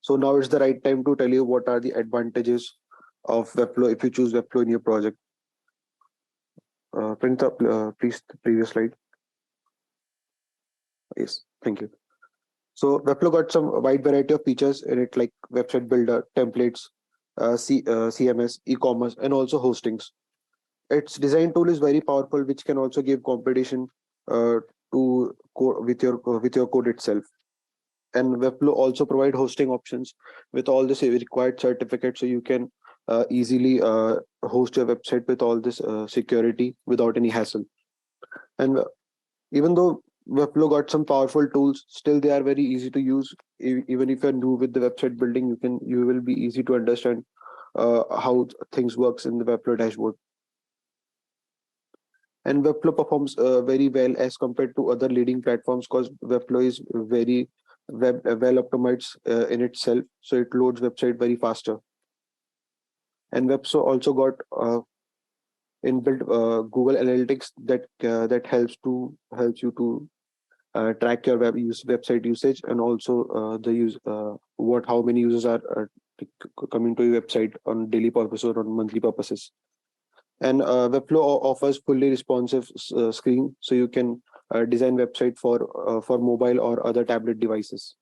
So now it's the right time to tell you what are the advantages of Webflow if you choose Webflow in your project. Print up, please, the previous slide. Yes, thank you. So Webflow got some wide variety of features in it, like website builder, templates, CMS, e-commerce, and also hostings. Its design tool is very powerful, which can also give competition uh, to with your code itself. And Webflow also provide hosting options with all this required certificates, so you can easily host your website with all this security without any hassle. And even though Webflow got some powerful tools, still they are very easy to use. Even if you're new with the website building, you will be easy to understand how things works in the Webflow dashboard. And Webflow performs very well as compared to other leading platforms, because Webflow is very well optimized in itself, so it loads website very faster. And Webflow also got inbuilt Google Analytics that helps you to track your website usage, and also the use what how many users are coming to your website on daily purpose or on monthly purposes. And Webflow offers fully responsive screen, so you can design website for mobile or other tablet devices.